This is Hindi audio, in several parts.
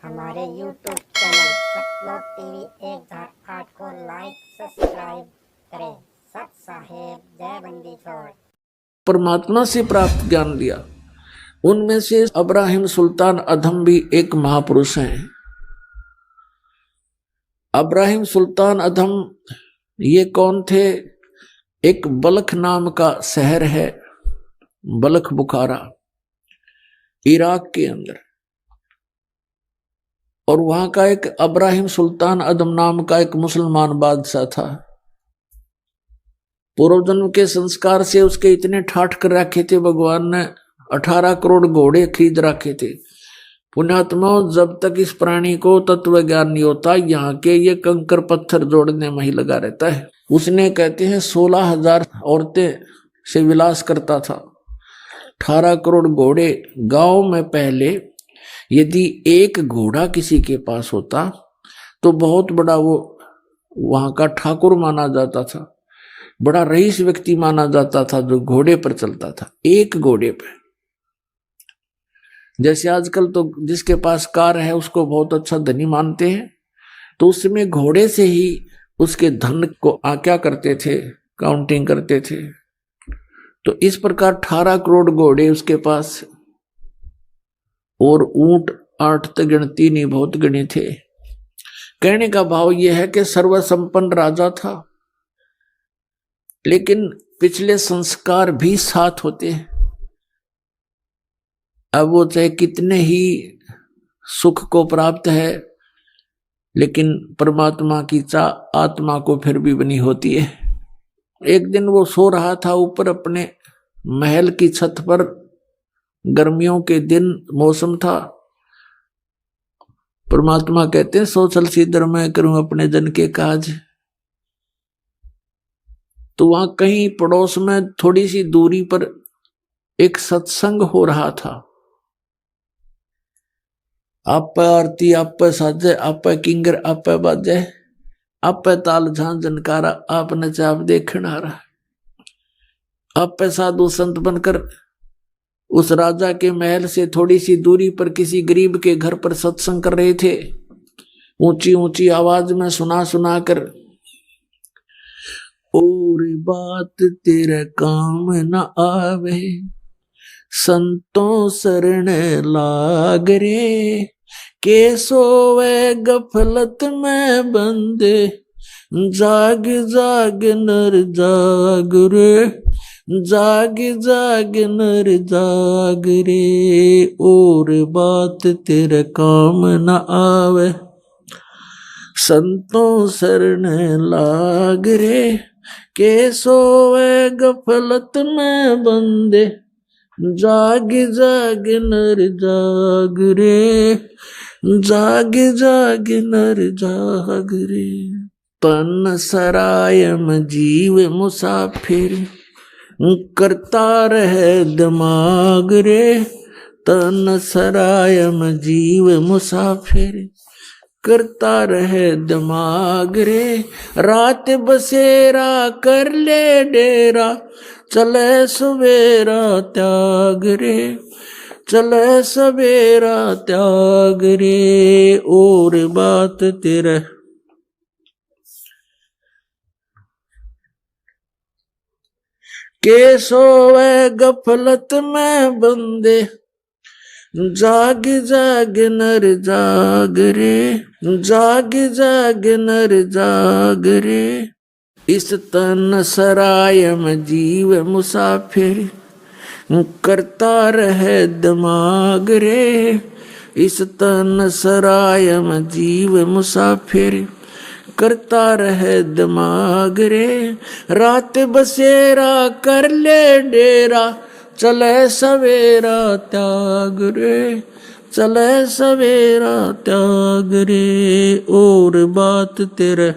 हमारे YouTube चैनल सतलोक टीवी 1008 को लाइक सब्सक्राइब करें। सत साहेब जय बंदी छोड़। परमात्मा से प्राप्त ज्ञान लिया। उनमें से अब्राहिम सुल्तान अधम भी एक महापुरुष हैं। अब्राहिम सुल्तान अधम ये कौन थे? एक बल्ख नाम का शहर है, बल्ख बुखारा, इराक के अंदर। और वहां का एक अब्राहिम सुल्तान अधम नाम का एक मुसलमान बादशाह था। पूर्व जन्म के संस्कार से उसके इतने ठाठ कर रखे थे, भगवान ने 18 करोड़ घोड़े खरीद रखे थे। पुण्यात्मा, जब तक इस प्राणी को तत्व ज्ञान नहीं होता, यहाँ के ये कंकर पत्थर जोड़ने में ही लगा रहता है। उसने कहते हैं 16,000 औरतें से विलास करता था, 18 करोड़ घोड़े। गांव में पहले यदि एक घोड़ा किसी के पास होता तो बहुत बड़ा वो वहां का ठाकुर माना जाता था, बड़ा रईस व्यक्ति माना जाता था जो घोड़े पर चलता था, एक घोड़े पर। जैसे आजकल तो जिसके पास कार है उसको बहुत अच्छा धनी मानते हैं, तो उसमें घोड़े से ही उसके धन को क्या करते थे, काउंटिंग करते थे। तो इस प्रकार 18 करोड़ घोड़े उसके पास, और ऊंट 8 तक गिनती नहीं, बहुत गिने थे। कहने का भाव यह है कि सर्वसंपन्न राजा था, लेकिन पिछले संस्कार भी साथ होते हैं। अब वो चाहे कितने ही सुख को प्राप्त है, लेकिन परमात्मा की चाह आत्मा को फिर भी बनी होती है। एक दिन वो सो रहा था ऊपर अपने महल की छत पर, गर्मियों के दिन मौसम था। परमात्मा कहते हैं सोचल सीधर मैं करूं अपने जन के काज। तो वहां कहीं पड़ोस में थोड़ी सी दूरी पर एक सत्संग हो रहा था। आप आरती, आप साजे, आप किंगर, आप बाजे, आप ताल झां जनकारा, आप नचाप देखण आ रहा। आप साधु संत बनकर उस राजा के महल से थोड़ी सी दूरी पर किसी गरीब के घर पर सत्संग कर रहे थे, ऊंची ऊंची आवाज में सुना सुना कर। और बात तेरे काम न आवे, संतों शरण लाग रे, के सोवे गफलत में बंदे, जाग जाग नर जाग रे, जाग जाग नर जाग रे। और बात तेरे काम न आवे, संतों शरण लाग रे, के सोवे गफलत में बंदे, जाग जाग नर जाग रे, जाग जाग नर जाग रे। तन सरायम जीव मुसाफिर, करता रहे दिमाग रे, तन सरायम जीव मुसाफिर, करता रहे दिमाग रे। रात बसेरा कर ले डेरा, चले सवेरा त्याग रे, चले सवेरा त्याग रे। और बात तेरे के सोवे गफलत में बंदे, जाग जाग नर जाग रे, जाग जाग नर जाग रे। इस तन सरायम जीव मुसाफिर, करता रहे दिमाग रे। इस तन सरायम जीव मुसाफिर, करता रहे दिमाग रे। रात बसेरा कर ले डेरा, चले सवेरा त्याग रे, चले सवेरा त्याग रे। और बात तेरे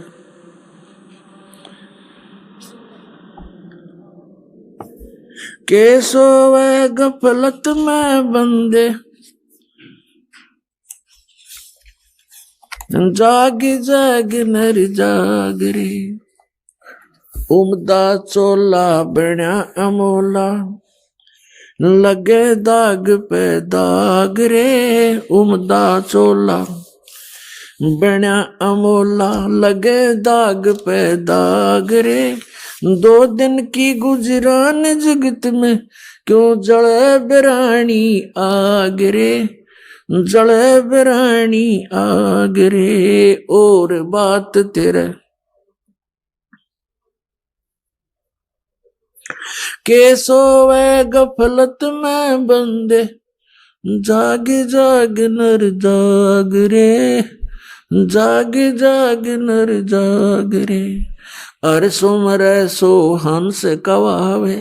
के सोवे गफलत में बंदे, जाग जाग नर जाग रे। उमदा चोला बण्या अमोला, लगे दाग पे दाग रे उमदा चोला बण्या अमोला। लगे दाग पे दाग रे 2 दिन की गुजरान जगत में क्यों जले बिरानी आग रे जले बिरानी आग रे। और बात तेरे के सोवे गफलत में बंदे जाग जाग नर जाग रे जाग जाग नर जाग रे। अर सुमरे सो हंस कवावे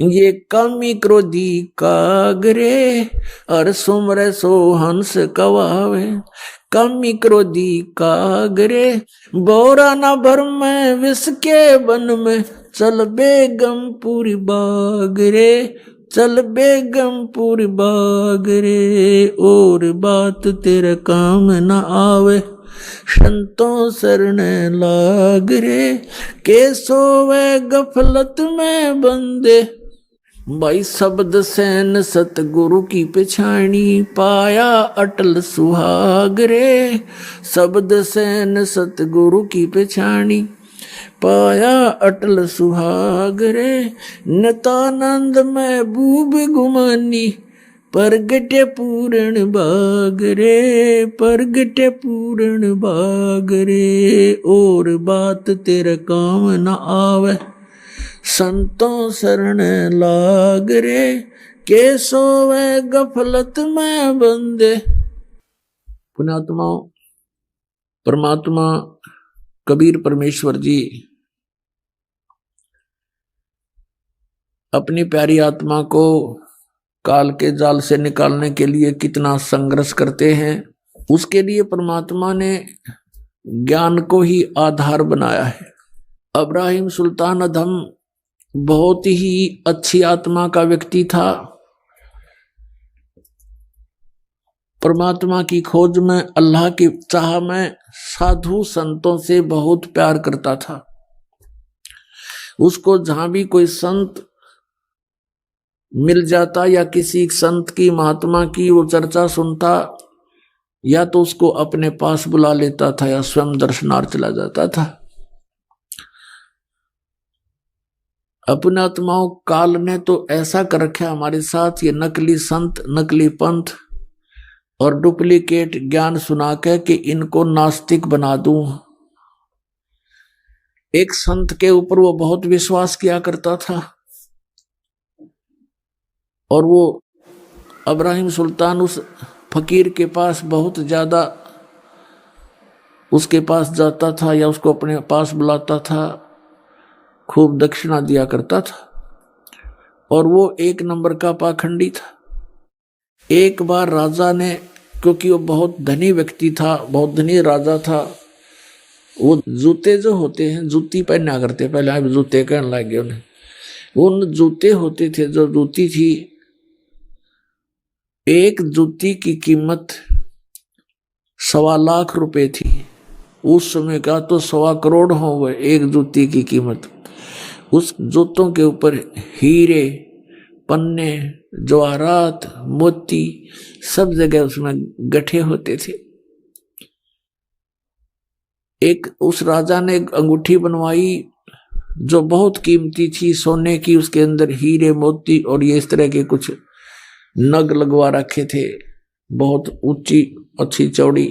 ये कमी क्रोधी कागरे। अर सुमरे सो हंस कवावे कमी क्रोधी कागरे। बोरा न भर में विष के वन में चल बेगमपुरी बाग रे चल बेगमपुरी बाग रे। और बात तेरे काम न आवे संतों शरण लाग रे के सोवे गफलत में बंदे। भाई शब्द सैन सतगुरु की पिछाणी पाया अटल सुहाग रे। शब्द सैन सतगुरु की पिछाणी पाया अटल सुहाग रे। नितानंद महबूब गुमानी परगटे पूर्ण बाग रे परगटे पूर्ण बाग रे। और बात तेरे काम न आवे संतों शरण लाग रे के सोवे गफलत में बंदे। पुण्यात्माओं, परमात्मा कबीर परमेश्वर जी अपनी प्यारी आत्मा को काल के जाल से निकालने के लिए कितना संघर्ष करते हैं। उसके लिए परमात्मा ने ज्ञान को ही आधार बनाया है। इब्राहिम सुल्तान अधम बहुत ही अच्छी आत्मा का व्यक्ति था। परमात्मा की खोज में, अल्लाह की चाह में साधु संतों से बहुत प्यार करता था। उसको जहां भी कोई संत मिल जाता या किसी संत की महात्मा की वो चर्चा सुनता, या तो उसको अपने पास बुला लेता था या स्वयं दर्शनार्थ चला जाता था। अपने आत्माओं, काल ने तो ऐसा कर रखा हमारे साथ, ये नकली संत, नकली पंथ और डुप्लीकेट ज्ञान सुना के कि इनको नास्तिक बना दूं। एक संत के ऊपर वो बहुत विश्वास किया करता था और वो इब्राहिम सुल्तान उस फकीर के पास बहुत ज्यादा उसके पास जाता था या उसको अपने पास बुलाता था, खूब दक्षिणा दिया करता था और वो 1 नंबर का पाखंडी था। एक बार राजा ने, क्योंकि वो बहुत धनी व्यक्ति था, बहुत धनी राजा था, वो जूते जो होते हैं, जूती पहना करते, पहले आप जूते कहने लगे उन्हें, उन जूते होते थे, जो जूती थी, एक जूती की कीमत 1.25 लाख रुपए थी। उस समय का तो 1.25 करोड़ हो गए एक जूती की कीमत। उस जूतों के ऊपर हीरे, पन्ने, जवाहरात, मोती सब जगह उसमें गठे होते थे। एक उस राजा ने एक अंगूठी बनवाई जो बहुत कीमती थी, सोने की, उसके अंदर हीरे, मोती और ये इस तरह के कुछ नग लगवा रखे थे, बहुत ऊंची, अच्छी, चौड़ी।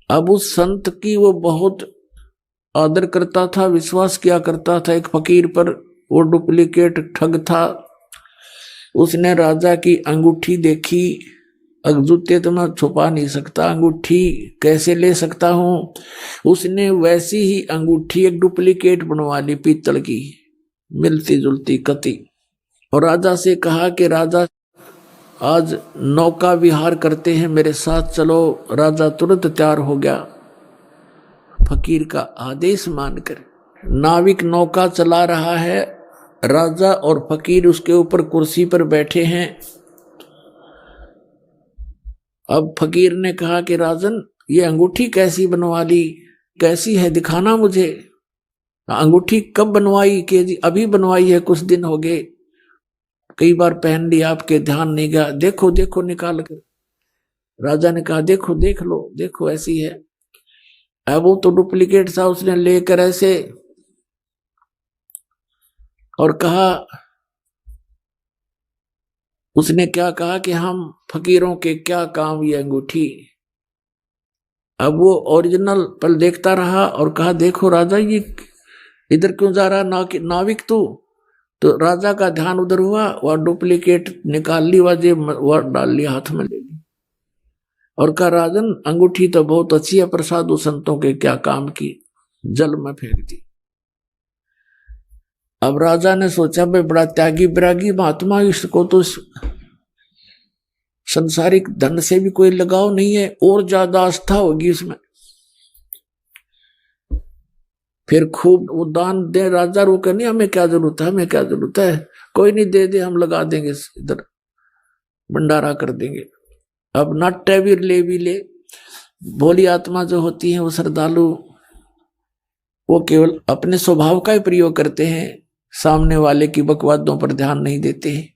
अब उस संत की वो बहुत आदर करता था, विश्वास किया करता था एक फकीर पर। वो डुप्लीकेट ठग था। उसने राजा की अंगूठी देखी, जूते तो मैं छुपा नहीं सकता, अंगूठी कैसे ले सकता हूं। उसने वैसी ही अंगूठी एक डुप्लीकेट बनवा ली, पीतल की, मिलती जुलती कती, और राजा से कहा कि राजा आज नौका विहार करते हैं, मेरे साथ चलो। राजा तुरंत तैयार हो गया। फकीर का आदेश मानकर नाविक नौका चला रहा है, राजा और फकीर उसके ऊपर कुर्सी पर बैठे हैं। अब फकीर ने कहा कि राजन, ये अंगूठी कैसी बनवा ली, कैसी है, दिखाना मुझे। अंगूठी कब बनवाई? कि जी अभी बनवाई है, कुछ दिन हो गए। कई बार पहन ली, आपके ध्यान नहीं गया, देखो देखो निकाल कर। राजा ने कहा देखो देख लो, देखो ऐसी है। अब वो तो डुप्लीकेट था, उसने लेकर ऐसे और कहा, उसने क्या कहा कि हम फकीरों के क्या काम ये अंगूठी। अब वो ओरिजिनल पर देखता रहा और कहा देखो राजा ये इधर क्यों जा रहा नाविक तू। तो राजा का ध्यान उधर हुआ, वह डुप्लीकेट निकाल ली, वह डाल लिया, हाथ में ले ली और कहा राजन अंगूठी तो बहुत अच्छी है, पर साधु संतों के क्या काम की, जल में फेंक दी। अब राजा ने सोचा भाई बड़ा त्यागी विरागी महात्मा, इसको तो संसारिक धन से भी कोई लगाव नहीं है, और ज्यादा आस्था होगी इसमें। फिर खूब वो दान दे। राजा रोके नहीं, हमें क्या जरूरत है, हमें क्या जरूरत है, कोई नहीं दे दे, हम लगा देंगे, इधर भंडारा कर देंगे। अब नाट्य भी ले। भोली आत्मा जो होती है वो श्रद्धालु, वो केवल अपने स्वभाव का ही प्रयोग करते हैं, सामने वाले की बकवादों पर ध्यान नहीं देते हैं।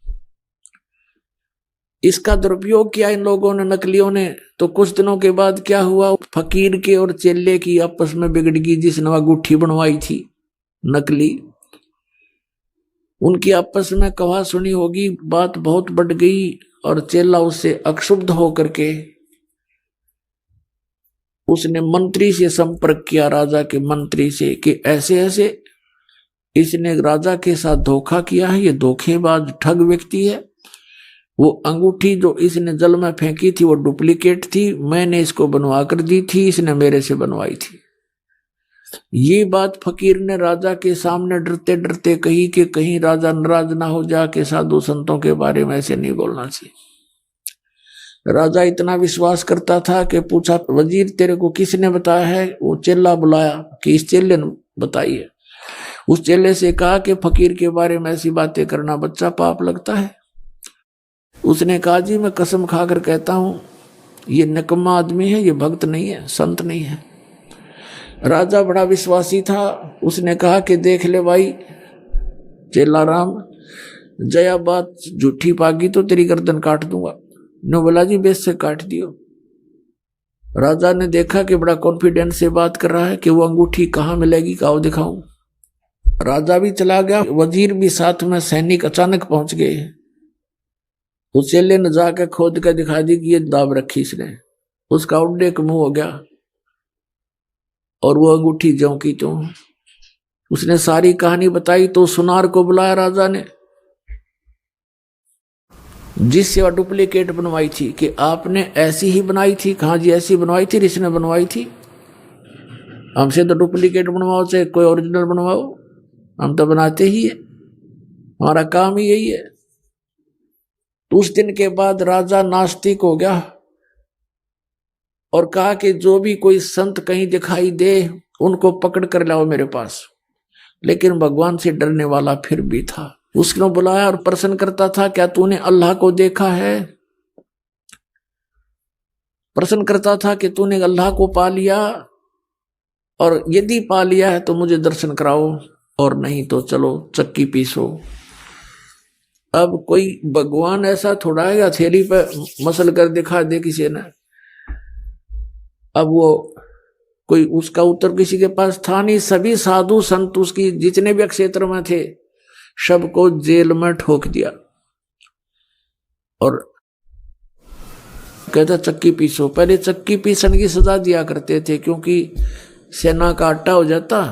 इसका दुरुपयोग किया इन लोगों ने, नकलियों ने। तो कुछ दिनों के बाद क्या हुआ, फकीर के और चेले की आपस में बिगड़ गई, जिसने वह गुट्ठी बनवाई थी नकली, उनकी आपस में कहा सुनी होगी, बात बहुत बढ़ गई और चेला उससे अक्षुब्ध होकर के उसने मंत्री से संपर्क किया, राजा के मंत्री से, कि ऐसे ऐसे इसने राजा के साथ धोखा किया है, ये धोखेबाज ठग व्यक्ति है। वो अंगूठी जो इसने जल में फेंकी थी वो डुप्लीकेट थी, मैंने इसको बनवा कर दी थी, इसने मेरे से बनवाई थी। ये बात फकीर ने राजा के सामने डरते डरते कही कि कहीं राजा नाराज ना हो जा के साधु संतों के बारे में ऐसे नहीं बोलना चाहिए। राजा इतना विश्वास करता था कि पूछा वजीर तेरे को किसने बताया है। वो चेला बुलाया कि इस चेले ने बताई है। उस चेले से कहा कि फकीर के बारे में ऐसी बातें करना बच्चा पाप लगता है। उसने कहा जी मैं कसम खाकर कहता हूं ये निकम्मा आदमी है, ये भक्त नहीं है, संत नहीं है। राजा बड़ा विश्वासी था, उसने कहा कि देख ले भाई चेला राम, जया बात झूठी पागी तो तेरी गर्दन काट दूंगा। नो बोला जी बेस से काट दियो। राजा ने देखा कि बड़ा कॉन्फिडेंस से बात कर रहा है कि वो अंगूठी कहाँ मिलेगी, काओ दिखाऊं। राजा भी चला गया, वजीर भी साथ में, सैनिक अचानक पहुंच गए। उस चेले ने जाकर खोद कर दिखा दी कि ये दाब रखी इसने। उसका उड्डे का मुंह हो गया और वो अंगूठी ज्यों की त्यों। उसने सारी कहानी बताई तो सुनार को बुलाया राजा ने, जिससे वह डुप्लीकेट बनवाई थी, कि आपने ऐसी ही बनाई थी। कहा जी ऐसी बनवाई थी, इसने बनवाई थी। हमसे तो डुप्लीकेट बनवाओ चाहे कोई ओरिजिनल बनवाओ, हम तो बनाते ही है, हमारा काम ही यही है। तो उस दिन के बाद राजा नास्तिक हो गया और कहा कि जो भी कोई संत कहीं दिखाई दे उनको पकड़ कर लाओ मेरे पास। लेकिन भगवान से डरने वाला फिर भी था। उसने बुलाया और प्रश्न करता था क्या तूने अल्लाह को देखा है। प्रश्न करता था कि तूने अल्लाह को पा लिया, और यदि पा लिया है तो मुझे दर्शन कराओ, और नहीं तो चलो चक्की पीसो। अब कोई भगवान ऐसा थोड़ा है हथेली पे मसल कर दिखा दे किसी ने। अब वो कोई उसका उत्तर किसी के पास था नहीं। सभी साधु संत उसकी जितने भी क्षेत्र में थे सबको जेल में ठोक दिया और कहता चक्की पीसो। पहले चक्की पीसन की सजा दिया करते थे, क्योंकि सेना का आटा हो जाता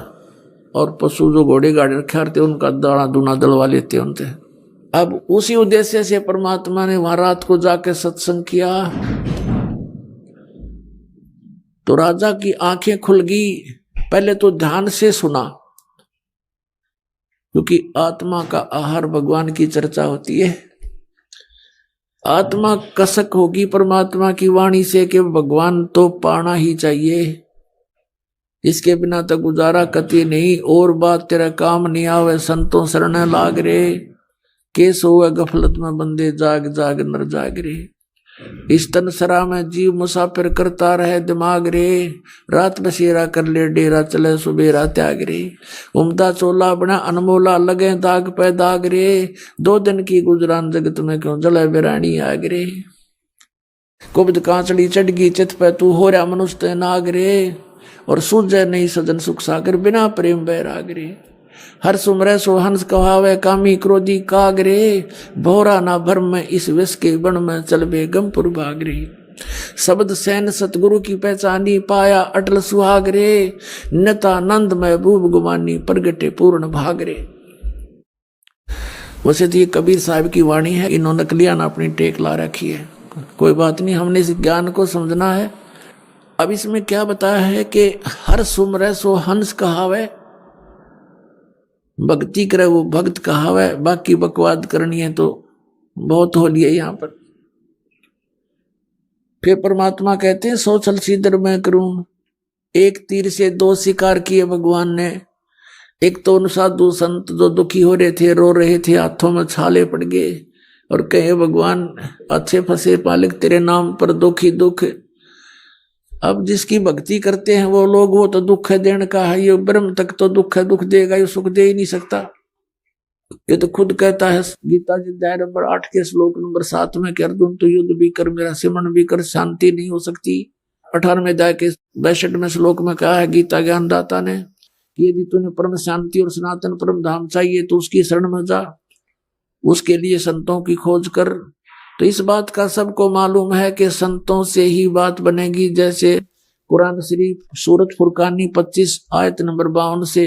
और पशु जो घोड़े गाड़े रखे रहते उनका दाना दूना दलवा लेते उनसे। अब उसी उद्देश्य से परमात्मा ने वहां रात को जाकर सत्संग किया तो राजा की आंखें खुल गई। पहले तो ध्यान से सुना, क्योंकि आत्मा का आहार भगवान की चर्चा होती है। आत्मा कसक होगी परमात्मा की वाणी से कि भगवान तो पाना ही चाहिए, इसके बिना तो गुजारा कति नहीं। और बात तेरा काम नहीं आवे, संतों शरण लाग रे, केस हुआ गफलत में बंदे जाग जाग नर जाग रे। इस तनसरा में जीव मुसाफिर करता रहे दिमाग रे, रात बसेरा कर ले डेरा चले सुबेरा त्याग रे। उमदा चोला बना अनमोला लगे दाग पे दाग रे, 2 दिन की गुजरान जगत में क्यों जले बिरानी आग रे। कुब्द कांचड़ी चढ़गी चित पे तू हो रहा मनुष्य नाग रे, और सूझे नहीं सजन सुख सागर बिना प्रेम बैराग रे। हर सुमरे सो हंस कहावे कामी क्रोधी काग रे, भोरा ना भरम में इस विष के बन में चल बेगमपुर भाग रे। शब्द सैन सतगुरु की पहचानी पाया अटल सुहाग रे, नतानंद महबूब गुमानी प्रगटे पूर्ण भाग रे। वैसे तो ये कबीर साहब की वाणी है, इन्होंने नकलियां ना अपनी टेक ला रखी है। कोई बात नहीं, हमने इस ज्ञान को समझना है। अब इसमें क्या बताया है कि हर सुमरे सो हंस कहावे, भक्ति करे वो भक्त कहावे, बाकी बकवाद करनी है तो बहुत हो लिया यहाँ पर। फिर परमात्मा कहते हैं सो छल सीधर मैं करूं, एक तीर से 2 शिकार किए भगवान ने। एक तो उन साधु संत जो दुखी हो रहे थे, रो रहे थे, हाथों में छाले पड़ गए, और कहे भगवान अच्छे फंसे पालिक तेरे नाम पर दुखी दुख। अब जिसकी भक्ति करते हैं वो लोग, वो तो दुख है देने का है, ये ब्रह्म तक तो दुख है, दुख देगा, ये सुख दे ही नहीं सकता। ये तो खुद कहता है गीता जी अध्याय नंबर 8 के श्लोक नंबर 7 में कि अर्जुन तो युद्ध भी कर मेरा सिमरन भी कर, शांति नहीं हो सकती। 18वें अध्याय के 62वें श्लोक में कहा है गीता ज्ञानदाता ने, यदि तूने परम शांति और सनातन परम धाम चाहिए तो उसकी शरण में जा, उसके लिए संतों की खोज कर। तो इस बात का सबको मालूम है कि संतों से ही बात बनेगी। जैसे कुरान शरीफ सूरत फुरकानी 25 आयत नंबर 52 से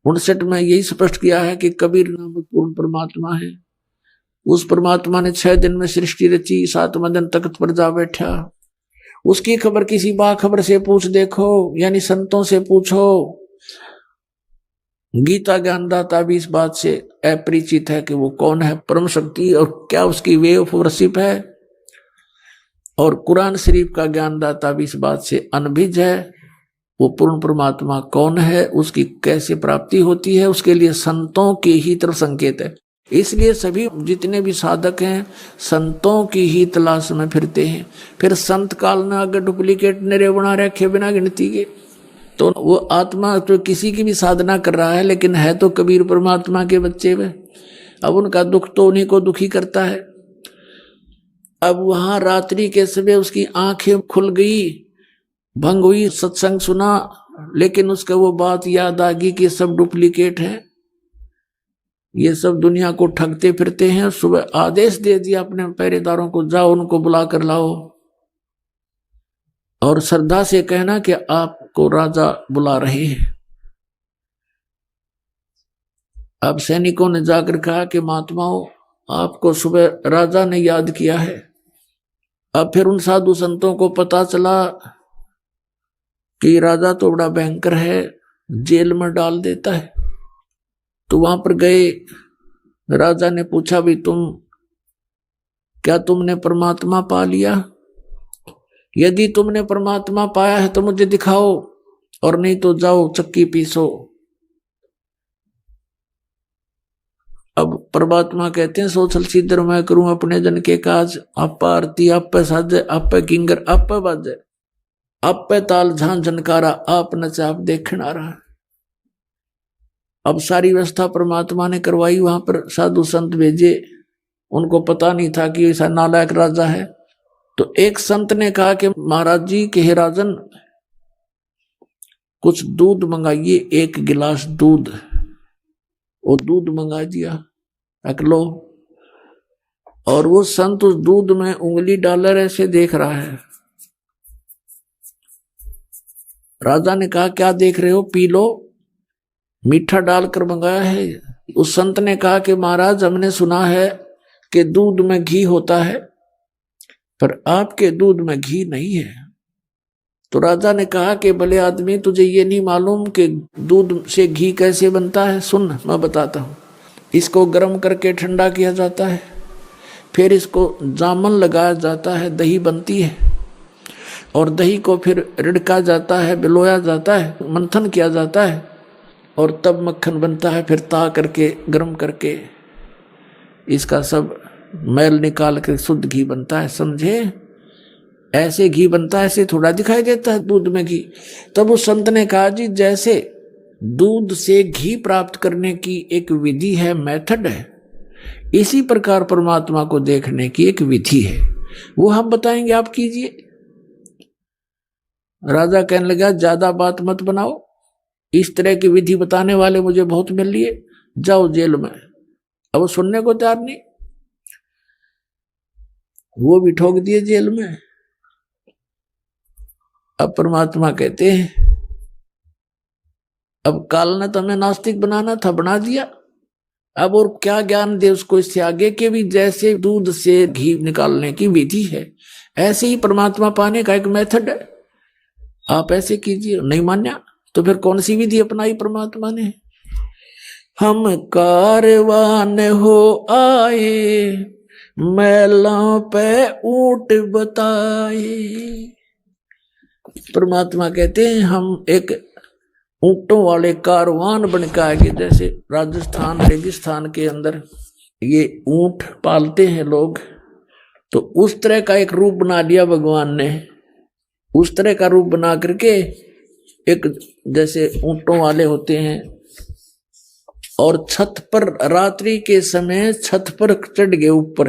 59 में यही स्पष्ट किया है कि कबीर नामक पूर्ण परमात्मा है। उस परमात्मा ने 6 दिन में सृष्टि रची, 7वें दिन तख्त पर जा बैठा। उसकी खबर किसी बाखबर से पूछ देखो, यानी संतों से पूछो। गीता ज्ञानदाता भी इस बात से अपरिचित है कि वो कौन है परम शक्ति और क्या उसकी वे ऑफ वर्शिप है, और कुरान शरीफ का ज्ञानदाता भी इस बात से अनभिज है वो पूर्ण परमात्मा कौन है, उसकी कैसे प्राप्ति होती है, उसके लिए संतों के ही तरफ संकेत है। इसलिए सभी जितने भी साधक हैं संतों की ही तलाश में फिरते हैं। फिर संत काल ने अगर डुप्लीकेट नरे बना रखे बिना गिनती के, तो वो आत्मा तो किसी की भी साधना कर रहा है, लेकिन है तो कबीर परमात्मा के बच्चे में। अब उनका दुख तो उन्हीं को दुखी करता है। अब वहां रात्रि के समय उसकी आंखें खुल गई, भंग हुई, सत्संग सुना, लेकिन उसका वो बात याद आ गई कि सब डुप्लीकेट है, ये सब दुनिया को ठगते फिरते हैं। सुबह आदेश दे दिया अपने पहरेदारों को, जाओ उनको बुला कर लाओ और श्रद्धा से कहना कि आपको राजा बुला रहे हैं। अब सैनिकों ने जाकर कहा कि महात्माओं आपको सुबह राजा ने याद किया है। अब फिर उन साधु संतों को पता चला कि राजा तो बड़ा भयंकर है, जेल में डाल देता है। तो वहां पर गए, राजा ने पूछा भी क्या तुमने परमात्मा पा लिया? यदि तुमने परमात्मा पाया है तो मुझे दिखाओ, और नहीं तो जाओ चक्की पीसो। अब परमात्मा कहते हैं सोचल सीधर मैं करूं अपने जन के काज, आप आरती आप पे साजे, आप पे किंगर आप पे बाजे, आप पे ताल झां झनकारा, आप नचा आप देखण आ रहा। अब सारी व्यवस्था परमात्मा ने करवाई, वहां पर साधु संत भेजे, उनको पता नहीं था कि ऐसा नालायक राजा है। तो एक संत ने कहा कि महाराज जी के हे राजन, कुछ दूध मंगाइए, 1 गिलास दूध। वो दूध मंगा दिया, रख लो। और वो संत उस दूध में उंगली डालर ऐसे देख रहा है। राजा ने कहा क्या देख रहे हो, पी लो, मीठा डालकर मंगाया है। उस संत ने कहा कि महाराज हमने सुना है कि दूध में घी होता है, पर आपके दूध में घी नहीं है। तो राजा ने कहा कि भले आदमी, तुझे ये नहीं मालूम कि दूध से घी कैसे बनता है? सुन मैं बताता हूँ। इसको गर्म करके ठंडा किया जाता है, फिर इसको जामन लगाया जाता है, दही बनती है, और दही को फिर रिड़का जाता है, बिलोया जाता है, मंथन किया जाता है, और तब मक्खन बनता है। फिर ता करके गर्म करके इसका सब मैल निकाल कर शुद्ध घी बनता है, समझे? ऐसे घी बनता है, ऐसे थोड़ा दिखाई देता है दूध में घी। तब उस संत ने कहा जी जैसे दूध से घी प्राप्त करने की एक विधि है, मेथड है, इसी प्रकार परमात्मा को देखने की एक विधि है, वो हम बताएंगे, आप कीजिए। राजा कहने लगा ज्यादा बात मत बनाओ, इस तरह की विधि बताने वाले मुझे बहुत मिल लिए, जाओ जेल में। अब वो सुनने को तैयार नहीं, वो भी ठोक दिए जेल में। अब परमात्मा कहते हैं अब काल ने तो हमें नास्तिक बनाना था, बना दिया, अब और क्या ज्ञान दे उसको इससे आगे के भी। जैसे दूध से घी निकालने की विधि है, ऐसे ही परमात्मा पाने का एक मेथड है, आप ऐसे कीजिए। नहीं मान्या तो फिर कौन सी विधि अपनाई परमात्मा ने? हम कारवान हो आए, मैलों पे ऊंट बताए। परमात्मा कहते हैं हम एक ऊंटों वाले कारवान बन के आगे, जैसे राजस्थान रेगिस्तान के अंदर ये ऊंट पालते हैं लोग, तो उस तरह का एक रूप बना लिया भगवान ने। उस तरह का रूप बना करके एक जैसे ऊंटों वाले होते हैं, और छत पर रात्रि के समय छत पर चढ़ गए ऊपर।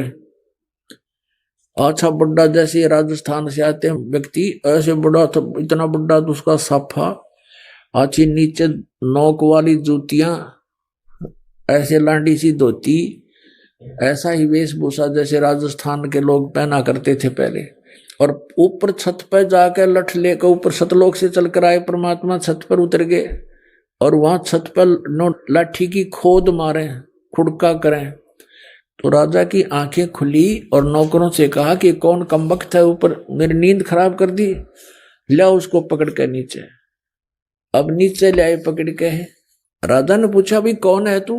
अच्छा बड़ा, जैसे राजस्थान से आते हैं व्यक्ति, ऐसे बड़ा था, इतना बड़ा तो उसका साफा, अच्छी नीचे नोक वाली जूतियां, ऐसे लांडी सी धोती, ऐसा ही वेशभूषा जैसे राजस्थान के लोग पहना करते थे पहले। और ऊपर छत पर जाकर लठ लेकर ऊपर सतलोक से चलकर आए परमात्मा, छत पर उतर गए और वहां छत पर लाठी की खोद मारे, खुड़का करें। तो राजा की आंखें खुली और नौकरों से कहा कि कौन कमबख्त है ऊपर, मेरी नींद खराब कर दी, लाओ उसको पकड़ के नीचे। अब नीचे ले आए पकड़ के। राजा ने पूछा भी कौन है तू?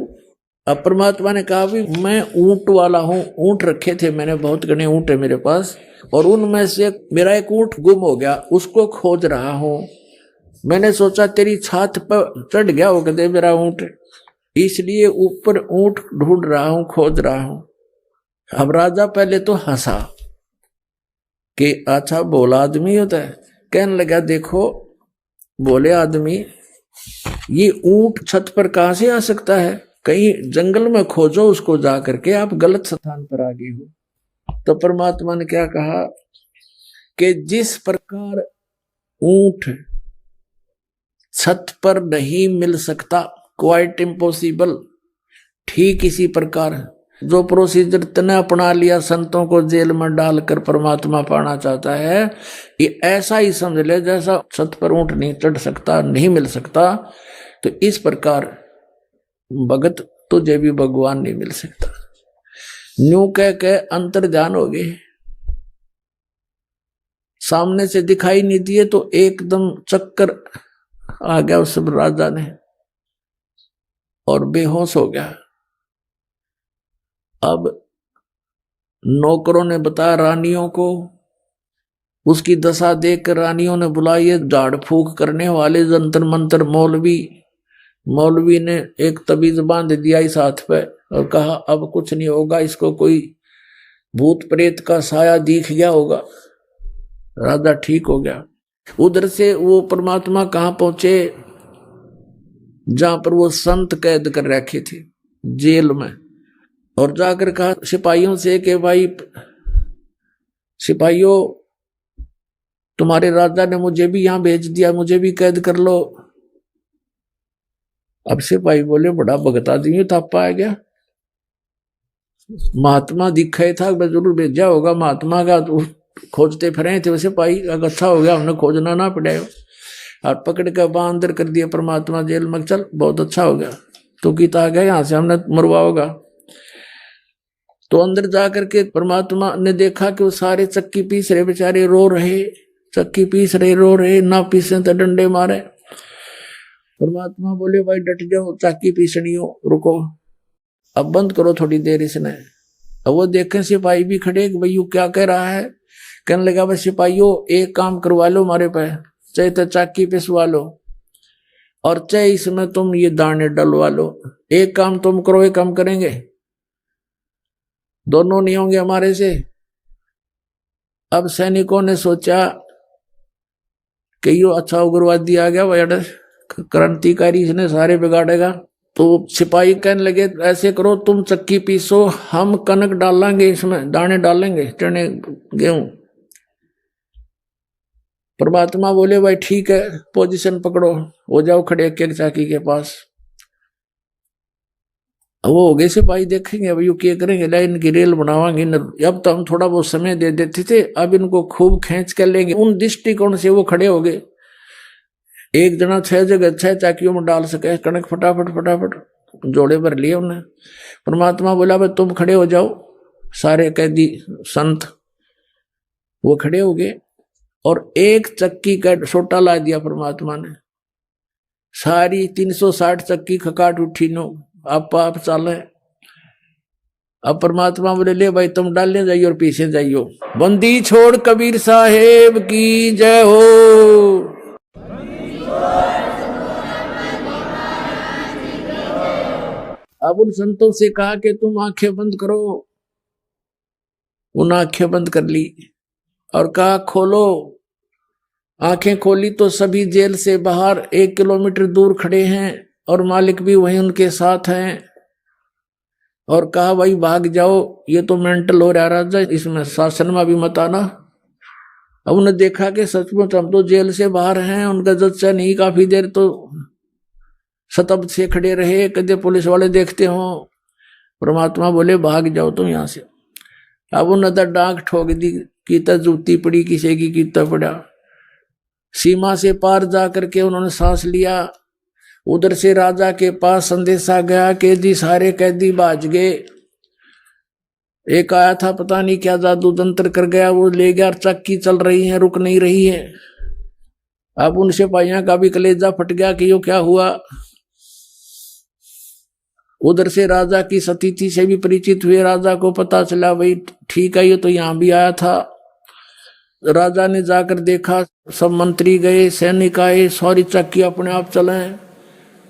अब परमात्मा ने कहा भी मैं ऊंट वाला हूं, ऊंट रखे थे मैंने, बहुत घने ऊंट है मेरे पास, और उनमें से मेरा एक ऊंट गुम हो गया, उसको खोज रहा हूं। मैंने सोचा तेरी छात पर चढ़ गया हो कदे मेरा ऊंट, इसलिए ऊपर ऊंट ढूंढ रहा हूं, खोज रहा हूं। अब राजा पहले तो हंसा कि अच्छा बोला आदमी होता है। कहने लगा देखो बोले आदमी, ये ऊंट छत पर कहां से आ सकता है, कहीं जंगल में खोजो उसको जा करके, आप गलत स्थान पर आ गए हो। तो परमात्मा ने क्या कहा कि जिस प्रकार ऊंट छत पर नहीं मिल सकता, क्वाइट इम्पॉसिबल, ठीक इसी प्रकार जो प्रोसीजर तने अपना लिया संतों को जेल में डालकर परमात्मा पाना चाहता है, ये ऐसा ही समझ ले जैसा छत पर ऊंट नहीं चढ़ सकता, नहीं मिल सकता, तो इस प्रकार भगत तुझे भी भगवान नहीं मिल सकता। न्यू कह के अंतर ध्यान हो गए, सामने से दिखाई नहीं दिए तो एकदम चक्कर आ गया उस राजा ने और बेहोश हो गया। अब नौकरों ने बताया रानियों को, उसकी दशा देखकर रानियों ने बुलाई झाड़ फूक करने वाले जंतर मंतर मौलवी ने एक तबीज बांध दिया इस हाथ पे और कहा अब कुछ नहीं होगा, इसको कोई भूत प्रेत का साया दिख गया होगा। राजा ठीक हो गया। उधर से वो परमात्मा कहां पहुंचे, जहां पर वो संत कैद कर रखे थे जेल में, और जाकर कहा सिपाहियों से कि भाई सिपाहियों तुम्हारे राजा ने मुझे भी यहां भेज दिया, मुझे भी कैद कर लो। अब सिपाही बोले बड़ा भगत आदमी था, पाया गया महात्मा दिखा था, मैं जरूर भेजा होगा महात्मा का, तो खोजते फिरे थे वैसे पाई, अच्छा हो गया हमने खोजना ना पड़े। और पकड़ के बाहर अंदर कर दिया परमात्मा जेल में, चल बहुत अच्छा हो गया, तो किता गया यहाँ से हमने मरवा होगा। तो अंदर जाकर के परमात्मा ने देखा कि वो सारे चक्की पीस रहे, बेचारे रो रहे, चक्की पीस रहे, रो रहे, ना पीसे तो डंडे मारे। परमात्मा बोले भाई डट जाओ, चक्की पीसनी हो, रुको अब बंद करो थोड़ी देर इसने। अब वो देखे सिपाही भी खड़े कि भाई क्या कह रहा है। कहने लगा भाई सिपाहियों एक काम करवा लो हमारे पे, चाहे तो चक्की पिसवा लो और चाहे इसमें तुम ये दाने डलवा लो, एक काम तुम करो एक काम करेंगे। दोनों नहीं होंगे हमारे से। अब सैनिकों ने सोचा कि यो अच्छा उग्रवादी आ गया भाई, क्रांतिकारी, इसने सारे बिगाड़ेगा। तो सिपाही कहने लगे ऐसे करो, तुम चक्की पीसो, हम कनक डालेंगे, इसमें दाने डालेंगे, चने गेहूं। परमात्मा बोले भाई ठीक है, पोजीशन पकड़ो, हो जाओ खड़े एक एक चाकी के पास। वो हो गए सिपाही, देखेंगे अब यू क्या करेंगे, लाइन की रेल बनावांगे। अब तो हम थोड़ा बहुत समय दे देते थे, अब इनको खूब खींच कर लेंगे। उन दृष्टिकोण से वो खड़े हो गए। एक जना 6 जगह 6 चाकियों में डाल सके कणक, फटाफट फटाफट जोड़े भर लिए उन्हें। परमात्मा बोला भाई तुम खड़े हो जाओ, सारे कैदी संत वो खड़े हो गए और एक चक्की का सोटा ला दिया परमात्मा ने। सारी 360 चक्की खकाट उठी नो, आप चाले। अब परमात्मा बोले ले भाई तुम डालने जाइयो और पीछे जाइयो। बंदी छोड़ कबीर साहेब की जय हो। अब उन संतों से कहा कि तुम आंखें बंद करो। उन आंखें बंद कर ली और कहा खोलो। आंखें खोली तो सभी जेल से बाहर 1 किलोमीटर दूर खड़े हैं और मालिक भी वहीं उनके साथ हैं। और कहा भाई भाग जाओ, ये तो मेंटल हो रहा राजा, इसमें शासन में भी मत आना। अब उन्हें देखा कि सचमुच हम तो जेल से बाहर हैं। उनका जज नहीं, काफी देर तो सतब से खड़े रहे, कदे पुलिस वाले देखते हो। परमात्मा बोले भाग जाओ तुम यहां से। अब उन्हें डांक ठोक दी, कीता जूती पड़ी किसी की, कीता पड़ा। सीमा से पार जा करके उन्होंने सांस लिया। उधर से राजा के पास संदेशा गया, कैदी सारे कैदी भाज गए। एक आया था पता नहीं क्या जादू तंत्र कर गया, वो ले गया। चक्की चल रही है, रुक नहीं रही है। अब उन सिपाहियों का भी कलेजा फट गया कि यो क्या हुआ। उधर से राजा की सतीथि से भी परिचित हुए। राजा को पता चला भाई ठीक है, ये तो यहां भी आया था। राजा ने जाकर देखा, सब मंत्री गए, सैनिक आए, सारी चक्की अपने आप चले।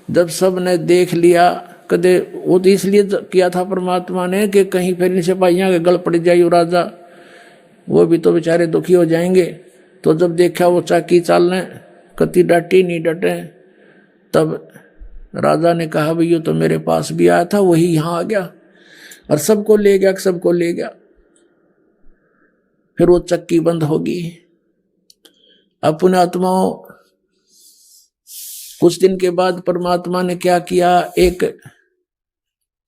जब सब ने देख लिया, कदे वो तो इसलिए किया था परमात्मा ने कि कहीं फिर सिपाहियों के गल पड़ जाए राजा, वो भी तो बेचारे दुखी हो जाएंगे। तो जब देखा वो चक्की चलने, कति डटी नहीं डटे। तब राजा ने कहा भाई ये तो मेरे पास भी आया था, वही यहाँ आ गया और सबको ले गया, सबको ले गया। फिर वो चक्की बंद होगी। अपने आत्माओं, कुछ दिन के बाद परमात्मा ने क्या किया, एक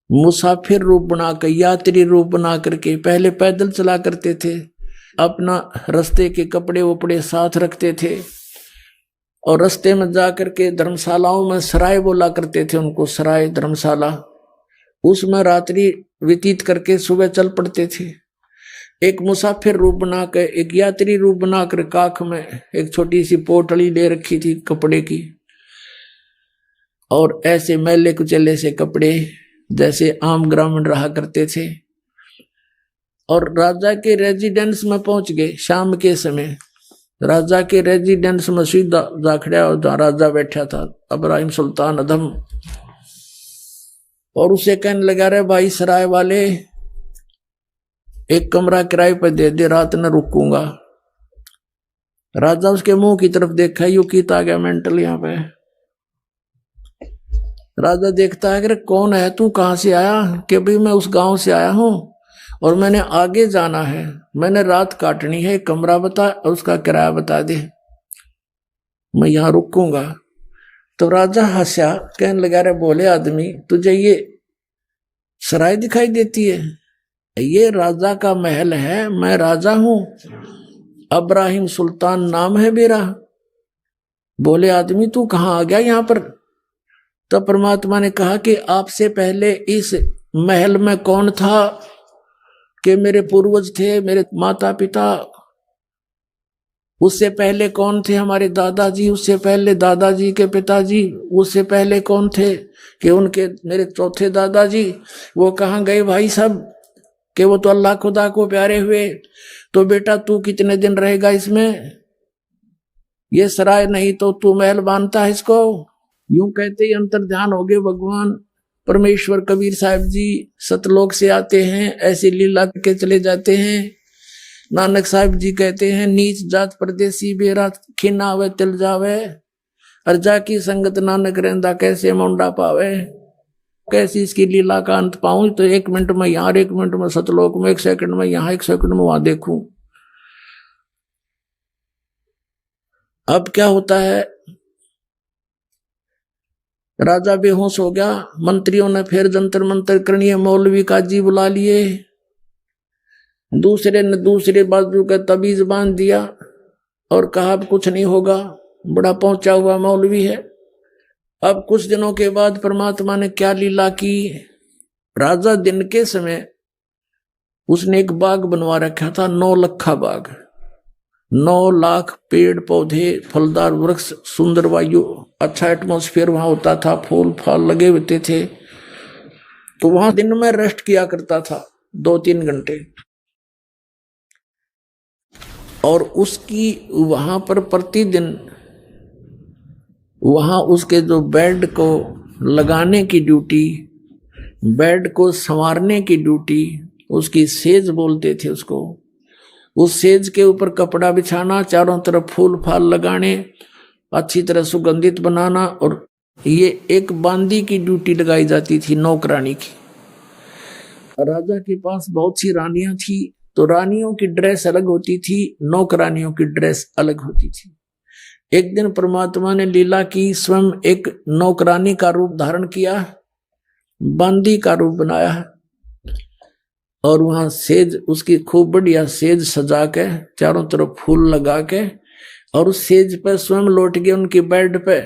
मुसाफिर रूप बनाकर, यात्री रूप बना करके, पहले पैदल चला करते थे, अपना रास्ते के कपड़े वपड़े साथ रखते थे और रास्ते में जा करके धर्मशालाओं में सराय बोला करते थे उनको, सराय धर्मशाला, उसमें रात्रि व्यतीत करके सुबह चल पड़ते थे। एक मुसाफिर रूप बनाकर, एक यात्री रूप बनाकर काख में एक छोटी सी पोटली ले रखी थी कपड़े की, और ऐसे मैले कुचले से कपड़े जैसे आम ग्रामीण रहा करते थे। और राजा के रेजिडेंस में पहुंच गए शाम के समय। राजा के रेजिडेंस में सीधा जाखड़ा और राजा बैठा था, इब्राहिम सुल्तान अधम। और उसे कहने लगा रहे भाई सराय वाले, एक कमरा किराए पर दे दे, रात न रुकूंगा। राजा उसके मुंह की तरफ देखा, यू कीता गया मेंटल यहां पे। राजा देखता है कि कौन है तू, कहां से आया? कि भाई मैं उस गांव से आया हूं और मैंने आगे जाना है, मैंने रात काटनी है, कमरा बता और उसका किराया बता दे, मैं यहां रुकूंगा। तो राजा हंसा, कहने लगा रे बोले आदमी, तुझे ये सराय दिखाई देती है? ये राजा का महल है, मैं राजा हूं, इब्राहिम सुल्तान नाम है मेरा। बोले आदमी तू कहां आ गया यहां पर? तो परमात्मा ने कहा कि आपसे पहले इस महल में कौन था? कि मेरे पूर्वज थे, मेरे माता पिता। उससे पहले कौन थे? हमारे दादाजी। उससे पहले दादाजी के पिताजी। उससे पहले कौन थे? कि उनके मेरे चौथे दादाजी। वो कहाँ गए भाई सब? कि वो तो अल्लाह खुदा को प्यारे हुए। तो बेटा तू कितने दिन रहेगा इसमें? ये सराय नहीं तो तू महल बांधता है इसको। यूं कहते ही अंतर ध्यान हो गए भगवान। परमेश्वर कबीर साहब जी सतलोक से आते हैं, ऐसी लीला के चले जाते हैं। नानक साहब जी कहते हैं, नीच जात परदेसी बेरा खिना वे तिल जावे, अर्जा की संगत नानक रहंदा कैसे मुंडा पावे। कैसी इसकी लीला का अंत पाऊं तो 1 मिनट में यहाँ, 1 मिनट में सतलोक में, 1 सेकंड में यहाँ, 1 सेकंड में वहां देखूं। अब क्या होता है, राजा बेहोश हो गया। मंत्रियों ने फिर जंतर मंतर करनी, मौलवी काजी बुला लिए, दूसरे ने दूसरे बाजू का तबीज बांध दिया और कहा अब कुछ नहीं होगा, बड़ा पहुंचा हुआ मौलवी है। अब कुछ दिनों के बाद परमात्मा ने क्या लीला की, राजा दिन के समय उसने एक बाग बनवा रखा था, 9 लखा बाग, 9 लाख पेड़ पौधे, फलदार वृक्ष, सुंदर वायु, अच्छा एटमॉस्फेयर वहां होता था, फूल फल लगे होते थे। तो वहां दिन में रेस्ट किया करता था 2-3 घंटे, और उसकी वहां पर प्रतिदिन वहां उसके जो बेड को लगाने की ड्यूटी, बेड को संवारने की ड्यूटी, उसकी सेज बोलते थे उसको, उस सेज के ऊपर कपड़ा बिछाना, चारों तरफ फूल फाल लगाने, अच्छी तरह सुगंधित बनाना, और ये एक बांदी की ड्यूटी लगाई जाती थी, नौकरानी की। राजा के पास बहुत सी रानियां थी, तो रानियों की ड्रेस अलग होती थी, नौकरानियों की ड्रेस अलग होती थी। एक दिन परमात्मा ने लीला की, स्वयं एक नौकरानी का रूप धारण किया, बांदी का रूप बनाया, और वहां सेज उसकी खूब बढ़िया सेज सजा के, चारों तरफ फूल लगा के, और उस सेज पे स्वयं लौट गए, उनकी बेड पे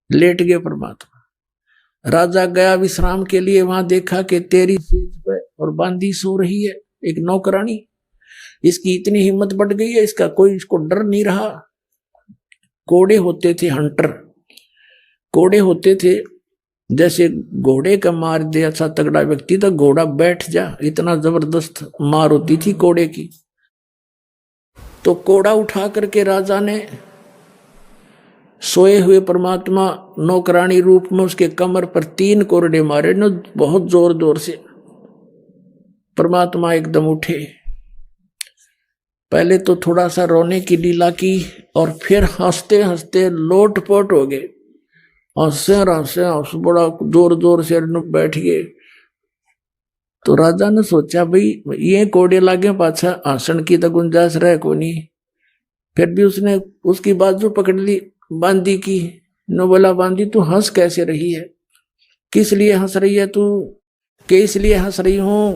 लेट गए परमात्मा। राजा गया विश्राम के लिए, वहां देखा कि तेरी सेज पे और बांदी सो रही है एक नौकरानी। इसकी इतनी हिम्मत बढ़ गई है, इसका कोई इसको डर नहीं रहा। कोड़े होते थे, हंटर कोड़े होते थे, जैसे घोड़े का मार दे अच्छा तगड़ा व्यक्ति तो घोड़ा बैठ जा, इतना जबरदस्त मार होती थी कोड़े की। तो कोड़ा उठा करके राजा ने सोए हुए परमात्मा नौकरानी रूप में उसके कमर पर 3 कोरडे मारे न, बहुत जोर जोर से। परमात्मा एकदम उठे, पहले तो थोड़ा सा रोने की लीला की, और फिर हंसते हंसते लोटपोट हो गए, हंसे बड़ा जोर जोर से बैठ गए। तो राजा ने सोचा भाई ये कोड़े लागे पाछा हंसन की तो गुंजाइश रहे को नहीं। फिर भी उसने उसकी बाजू पकड़ ली बांदी की, नो बोला बांदी तू हंस कैसे रही है, किस लिए हंस रही है तू? कि इसलिए हंस रही हूं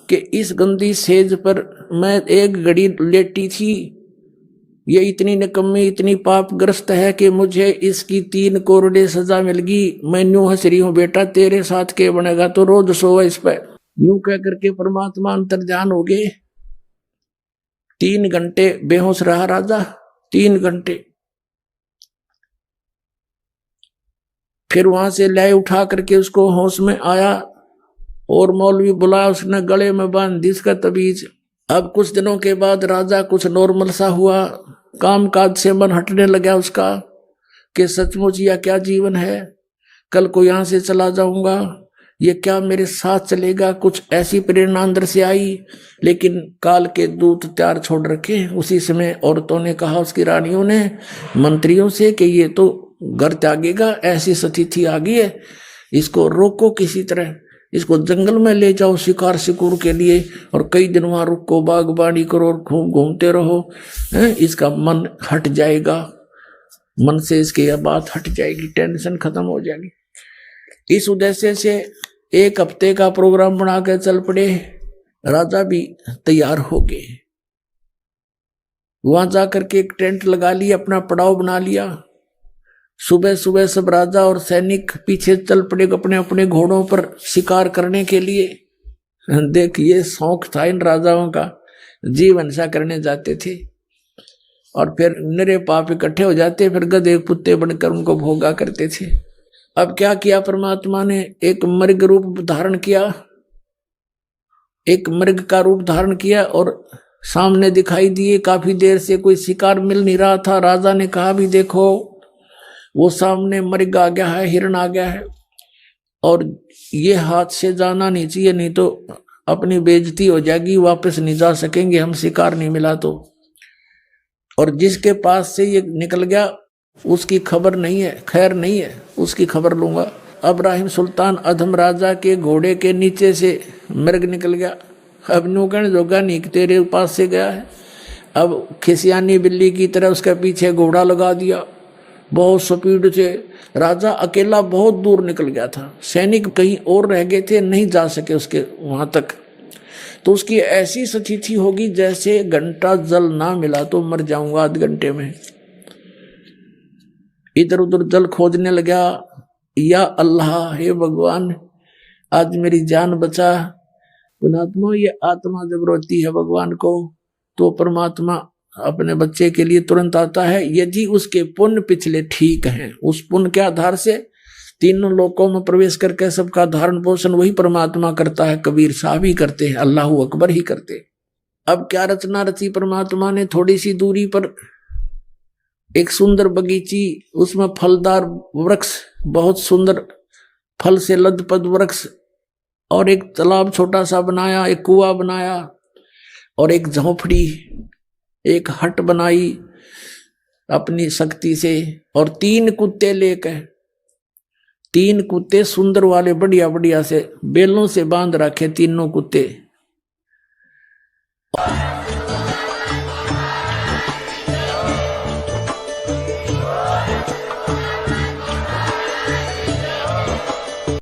कि इस गंदी सेज पर मैं एक घड़ी लेटी थी, ये इतनी निकम्मी इतनी पापग्रस्त है कि मुझे इसकी 3 कोरडे सजा मिल गई। मैं यूं हंस रही हूं, बेटा तेरे साथ के बनेगा तो रोज सोवा इस पर। यूं कह करके परमात्मा अंतर्ध्यान हो गए। 3 घंटे बेहोश रहा राजा, 3 घंटे। फिर वहां से ले उठा करके उसको होश में आया, और मौलवी बुलाया, उसने गले में बांध दी इसका तबीज। अब कुछ दिनों के बाद राजा कुछ नॉर्मल सा हुआ, काम काज से मन हटने लगा उसका कि सचमुच यह क्या जीवन है, कल को यहां से चला जाऊंगा, ये क्या मेरे साथ चलेगा, कुछ ऐसी प्रेरणा अंदर से आई। लेकिन काल के दूत त्यार छोड़ रखे। उसी समय औरतों ने कहा, उसकी रानियों ने मंत्रियों से कि ये तो घर त्यागेगा, ऐसी स्थिति आ गई है, इसको रोको किसी तरह, इसको जंगल में ले जाओ शिकार शिकुर के लिए, और कई दिन वहां रुको, बागबानी करो और खूब घूमते रहो, इसका मन हट जाएगा, मन से इसकी यह बात हट जाएगी, टेंशन खत्म हो जाएगी। इस उद्देश्य से 1 हफ्ते का प्रोग्राम बना के चल पड़े। राजा भी तैयार हो गए, वहां जाकर के एक टेंट लगा लिया, अपना पड़ाव बना लिया। सुबह सुबह सब राजा और सैनिक पीछे चल पड़े अपने अपने घोड़ों पर शिकार करने के लिए। देख ये शौक था इन राजाओं का, जीवन सा करने जाते थे, और फिर निरे पाप इकट्ठे हो जाते, फिर गधे कुत्ते बनकर उनको भोगा करते थे। अब क्या किया परमात्मा ने, एक मृग रूप धारण किया, एक मृग का रूप धारण किया, और सामने दिखाई दिए। काफी देर से कोई शिकार मिल नहीं रहा था। राजा ने कहा भी देखो वो सामने मृग आ गया है, हिरण आ गया है। और ये हाथ से जाना नहीं चाहिए, नहीं तो अपनी बेइज्जती हो जाएगी, वापस नहीं जा सकेंगे हम, शिकार नहीं मिला तो। और जिसके पास से ये निकल गया उसकी खबर नहीं है, खैर नहीं है, उसकी खबर लूंगा। इब्राहिम सुल्तान अधम राजा के घोड़े के नीचे से मृग निकल गया। अब नूकन जोगा नहीं तेरे पास से गया है। अब खिसियानी बिल्ली की तरह उसके पीछे घोड़ा लगा दिया, बहुत स्पीड से। राजा अकेला बहुत दूर निकल गया था, सैनिक कहीं और रह गए थे, नहीं जा सके उसके वहां तक। तो उसकी ऐसी स्थिति होगी जैसे घंटा जल ना मिला तो मर जाऊंगा आध घंटे में। इधर उधर जल खोजने लगा, या अल्लाह हे भगवान आज मेरी जान बचा। पुणात्मा ये आत्मा जब रोती है भगवान को तो परमात्मा अपने बच्चे के लिए तुरंत आता है, यदि उसके पुण्य पिछले ठीक हैं। उस पुण्य के आधार से तीनों लोकों में प्रवेश करके सबका धारण पोषण वही परमात्मा करता है, कबीर साहब ही करते हैं, अल्लाह अकबर ही करते। अब क्या रचना रची परमात्मा ने, थोड़ी सी दूरी पर एक सुंदर बगीची, उसमें फलदार वृक्ष, बहुत सुंदर फल से लदपद वृक्ष, और एक तालाब छोटा सा बनाया, एक कुआं बनाया, और एक झोपड़ी, एक हट बनाई अपनी शक्ति से, और 3 कुत्ते लेकर, 3 कुत्ते सुंदर वाले बढ़िया बढ़िया से बेलों से बांध रखे, तीनों कुत्ते।